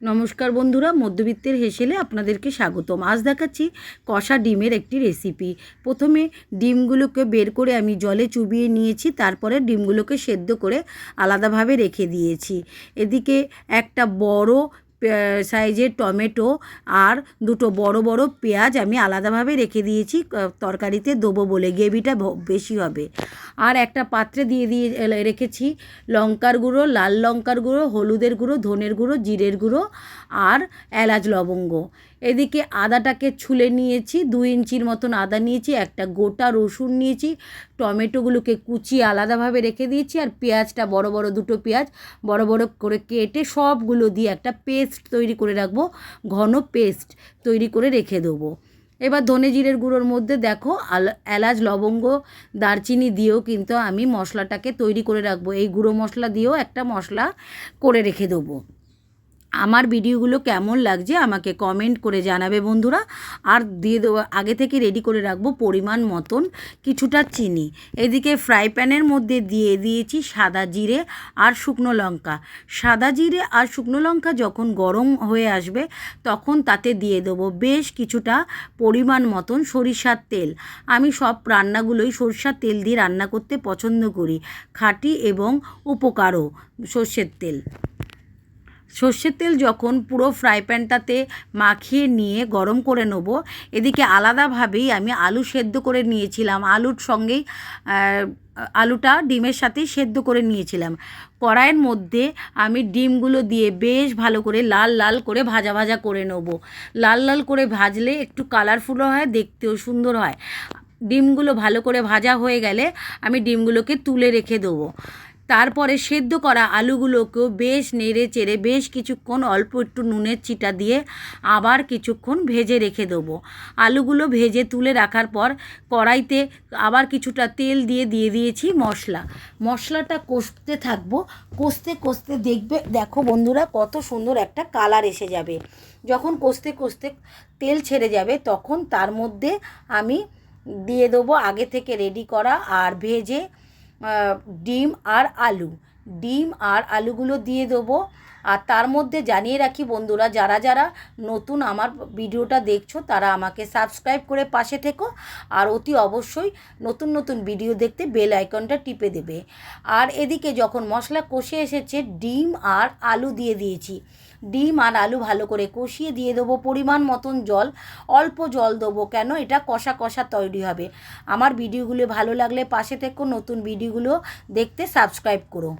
নমস্কার বন্ধুরা, মধ্যবিত্তের হেসেলে আপনাদেরকে স্বাগতম। আজ দেখাচ্ছি কষা ডিমের একটি রেসিপি। প্রথমে ডিমগুলোকে বের করে আমি জলে চুবিয়ে নিয়েছি, তারপরে ডিমগুলোকে সেদ্ধ করে আলাদাভাবে রেখে দিয়েছি। এদিকে একটা বড় সাইজের টমেটো আর দুটো বড় বড় পেঁয়াজ আমি আলাদাভাবে রেখে দিয়েছি, তরকারিতে দেবো বলে, গ্রেভিটা বেশি হবে। আর একটা পাত্রে দিয়ে রেখেছি লঙ্কার গুঁড়ো, লাল লঙ্কার গুঁড়ো, হলুদের গুঁড়ো, ধনের গুঁড়ো, জিরের গুঁড়ো আর এলাচ লবঙ্গ। এদিকে আদাটাকে ছুলে নিয়েছি, 2 ইঞ্চির মতন আদা নিয়েছি, একটা গোটা রসুন নিয়েছি, টমেটোগুলোকে কুচিয়ে আলাদাভাবে রেখে দিয়েছি, আর পেঁয়াজটা বড় বড় দুটো পেঁয়াজ বড় বড় করে কেটে সবগুলো দিয়ে একটা পেস্ট তৈরি করে রাখবো, ঘন পেস্ট তৈরি করে রেখে দেবো। এবার ধনে জিরের গুঁড়োর মধ্যে দেখো এলাচ লবঙ্গ দারচিনি দিয়েও কিন্তু আমি মশলাটাকে তৈরি করে রাখবো। এই গুঁড়ো মশলা দিয়েও একটা মশলা করে রেখে দেবো। আমার ভিডিওগুলো কেমন লাগছে আমাকে কমেন্ট করে জানাবে বন্ধুরা। আর দিয়ে দেবো, আগে থেকে রেডি করে রাখবো পরিমাণ মতন কিছুটা চিনি। এদিকে ফ্রাই প্যানের মধ্যে দিয়ে দিয়েছি সাদা জিরে আর শুকনো লঙ্কা। সাদা জিরে আর শুকনো লঙ্কা যখন গরম হয়ে আসবে তখন তাতে দিয়ে দেবো বেশ কিছুটা পরিমাণ মতন সরিষার তেল। আমি সব রান্নাগুলোই সরিষার তেল দিয়ে রান্না করতে পছন্দ করি, খাঁটি এবং উপকারও সর্ষের তেল। সর্ষের তেল যখন পুরো ফ্রাই প্যানটাতে মাখিয়ে নিয়ে গরম করে নেব, এদিকে আলাদাভাবেই আমি আলু সেদ্ধ করে নিয়েছিলাম, আলুর সঙ্গেই আলুটা ডিমের সাথেই সেদ্ধ করে নিয়েছিলাম। কড়াইয়ের মধ্যে আমি ডিমগুলো দিয়ে বেশ ভালো করে লাল লাল করে ভাজা ভাজা করে নেব। লাল লাল করে ভাজলে একটু কালারফুলও হয়, দেখতেও সুন্দর হয়। ডিমগুলো ভালো করে ভাজা হয়ে গেলে আমি ডিমগুলোকে তুলে রেখে দেবো। তারপরে সেদ্ধ করা আলুগুলোকেও বেশ নেড়ে চেড়ে বেশ কিছুক্ষণ অল্প একটু নুনের ছিটা দিয়ে আবার কিছুক্ষণ ভেজে রেখে দেবো। আলুগুলো ভেজে তুলে রাখার পর কড়াইতে আবার কিছুটা তেল দিয়ে দিয়েছি মশলাটা কষতে থাকবো। কষতে কষতে দেখো বন্ধুরা কত সুন্দর একটা কালার এসে যাবে। যখন কষতে কষতে তেল ছেড়ে যাবে তখন তার মধ্যে আমি দিয়ে দেবো আগে থেকে রেডি করা আর ভেজে ডিম আর আলুগুলো দিয়ে দেবো। আর তার মধ্যে জানিয়ে রাখি বন্ধুরা, যারা যারা নতুন আমার ভিডিওটা দেখছো তারা আমাকে সাবস্ক্রাইব করে পাশে থেকো, আর অতি অবশ্যই নতুন নতুন ভিডিও দেখতে বেল আইকনটা টিপে দেবে। আর এদিকে যখন মশলা কষে এসেছে ডিম আর আলু দিয়ে দিয়েছি। ডিম আর আলু ভালো করে কষিয়ে দিয়ে দেবো পরিমাণ মতন জল, অল্প জল দেবো, কেন এটা কষা কষা তৈরি হবে। আমার ভিডিওগুলো ভালো লাগলে পাশে থেকো, নতুন ভিডিওগুলো দেখতে সাবস্ক্রাইব করো।